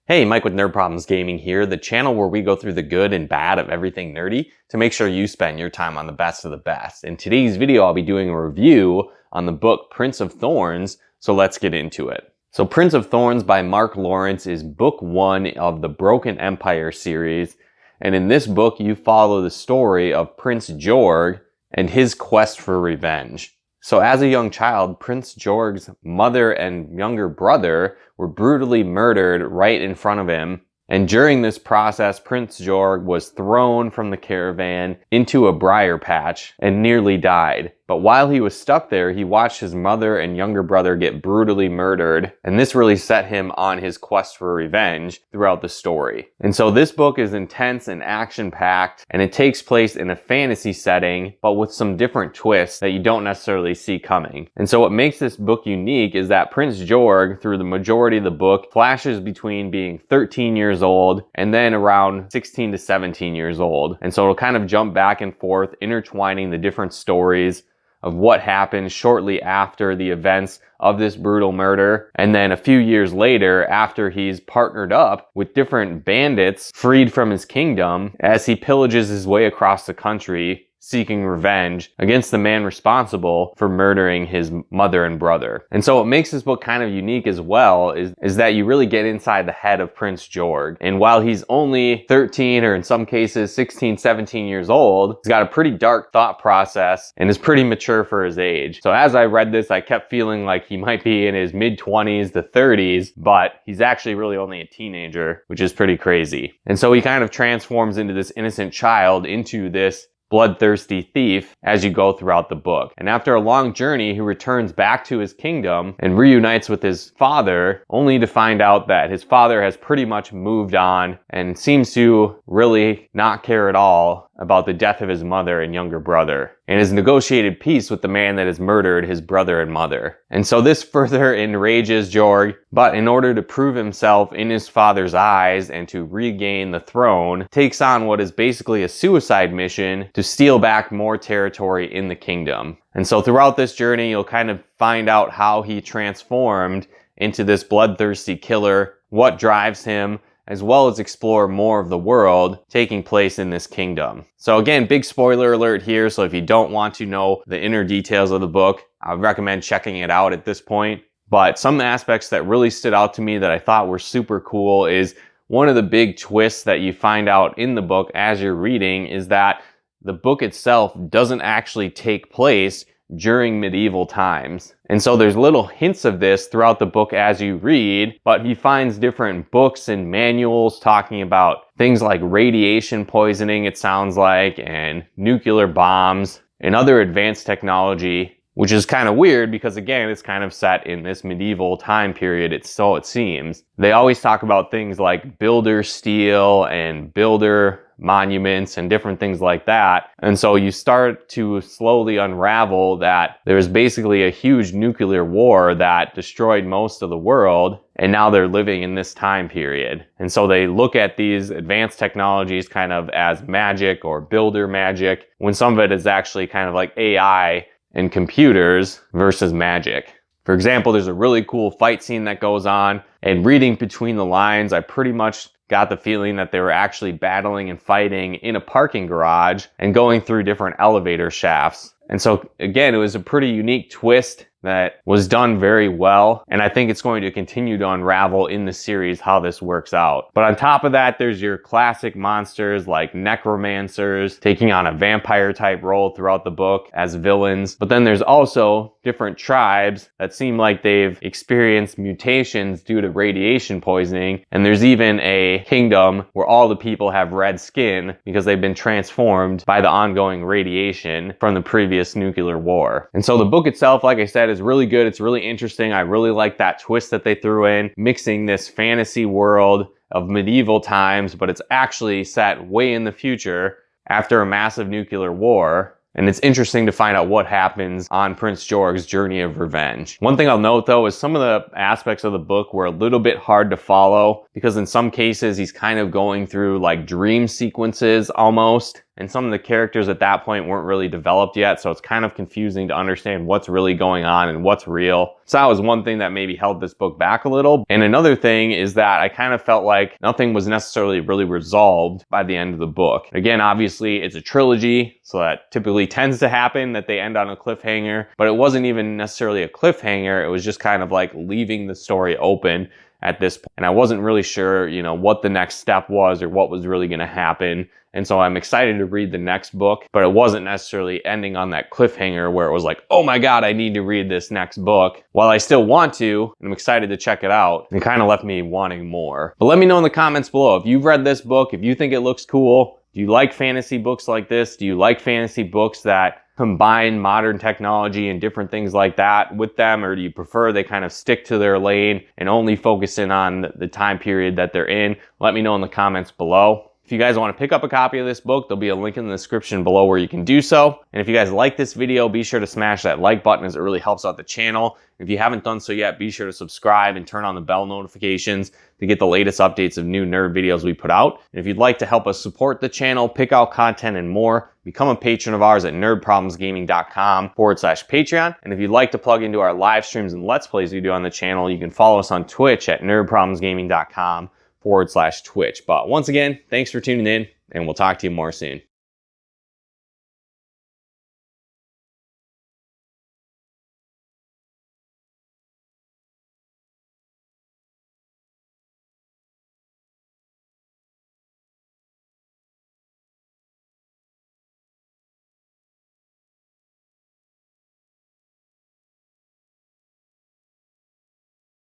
Hey, Mike with Nerd Problems Gaming here, the channel where we go through the good and bad of everything nerdy to make sure you spend your time on the best of the best. In today's video, I'll be doing a review on the book Prince of Thorns, so let's get into it. So Prince of Thorns by Mark Lawrence is book one of the Broken Empire series, and in this book you follow the story of Prince Jorg and his quest for revenge. So as a young child, Prince Jorg's mother and younger brother were brutally murdered right in front of him. And during this process, Prince Jorg was thrown from the caravan into a briar patch and nearly died. But while he was stuck there, he watched his mother and younger brother get brutally murdered. And this really set him on his quest for revenge throughout the story. And so this book is intense and action-packed, and it takes place in a fantasy setting, but with some different twists that you don't necessarily see coming. And so what makes this book unique is that Prince Jorg, through the majority of the book, flashes between being 13 years old and then around 16 to 17 years old. And so it'll kind of jump back and forth, intertwining the different stories of what happened shortly after the events of this brutal murder. And then a few years later, after he's partnered up with different bandits freed from his kingdom, as he pillages his way across the country, seeking revenge against the man responsible for murdering his mother and brother. And so what makes this book kind of unique as well is that you really get inside the head of Prince Jorg. And while he's only 13 or in some cases 16, 17 years old, he's got a pretty dark thought process and is pretty mature for his age. So as I read this, I kept feeling like he might be in his mid-20s to 30s, but he's actually really only a teenager, which is pretty crazy. And so he kind of transforms into this innocent child into this bloodthirsty thief as you go throughout the book. And after a long journey, he returns back to his kingdom and reunites with his father, only to find out that his father has pretty much moved on and seems to really not care at all about the death of his mother and younger brother, and has negotiated peace with the man that has murdered his brother and mother. And so this further enrages Jorg, but in order to prove himself in his father's eyes and to regain the throne, takes on what is basically a suicide mission to steal back more territory in the kingdom. And so throughout this journey, you'll kind of find out how he transformed into this bloodthirsty killer, what drives him, as well as explore more of the world taking place in this kingdom. So again, big spoiler alert here, so if you don't want to know the inner details of the book, I would recommend checking it out at this point. But some aspects that really stood out to me that I thought were super cool is one of the big twists that you find out in the book as you're reading is that the book itself doesn't actually take place during medieval times. And so there's little hints of this throughout the book as you read, but he finds different books and manuals talking about things like radiation poisoning, it sounds like, and nuclear bombs and other advanced technology, which is kind of weird because again, it's kind of set in this medieval time period, so it seems. They always talk about things like builder steel and builder monuments and different things like that. And so you start to slowly unravel that there's basically a huge nuclear war that destroyed most of the world, and now they're living in this time period. And so they look at these advanced technologies kind of as magic or builder magic, when some of it is actually kind of like AI and computers versus magic. For example, there's a really cool fight scene that goes on, and reading between the lines, I pretty much got the feeling that they were actually battling and fighting in a parking garage and going through different elevator shafts. And so again, it was a pretty unique twist that was done very well, and I think it's going to continue to unravel in the series how this works out. But on top of that, there's your classic monsters like necromancers taking on a vampire type role throughout the book as villains. But then there's also different tribes that seem like they've experienced mutations due to radiation poisoning, and there's even a kingdom where all the people have red skin because they've been transformed by the ongoing radiation from the previous nuclear war. And so the book itself, like I said, is really good. It's really interesting. I really like that twist that they threw in, mixing this fantasy world of medieval times, but it's actually set way in the future after a massive nuclear war. And it's interesting to find out what happens on Prince Jorg's journey of revenge. One thing I'll note though is some of the aspects of the book were a little bit hard to follow because in some cases he's kind of going through like dream sequences almost. And some of the characters at that point weren't really developed yet, so it's kind of confusing to understand what's really going on and what's real. So that was one thing that maybe held this book back a little. And another thing is that I kind of felt like nothing was necessarily really resolved by the end of the book. Again, obviously it's a trilogy, so that typically tends to happen, that they end on a cliffhanger, but it wasn't even necessarily a cliffhanger. It was just kind of like leaving the story open at this point. And I wasn't really sure, you know, what the next step was or what was really going to happen. And so I'm excited to read the next book, but it wasn't necessarily ending on that cliffhanger where it was like, oh my God, I need to read this next book. While I still want to, and I'm excited to check it out, it kind of left me wanting more. But let me know in the comments below if you've read this book, if you think it looks cool. Do you like fantasy books like this? Do you like fantasy books that combine modern technology and different things like that with them? Or do you prefer they kind of stick to their lane and only focus in on the time period that they're in? Let me know in the comments below. If you guys want to pick up a copy of this book, there'll be a link in the description below where you can do so. And if you guys like this video, be sure to smash that like button as it really helps out the channel. If you haven't done so yet, be sure to subscribe and turn on the bell notifications to get the latest updates of new nerd videos we put out. And if you'd like to help us support the channel, pick out content and more, become a patron of ours at nerdproblemsgaming.com/Patreon. And if you'd like to plug into our live streams and Let's Plays we do on the channel, you can follow us on Twitch at nerdproblemsgaming.com/Twitch. But once again, thanks for tuning in, and we'll talk to you more soon.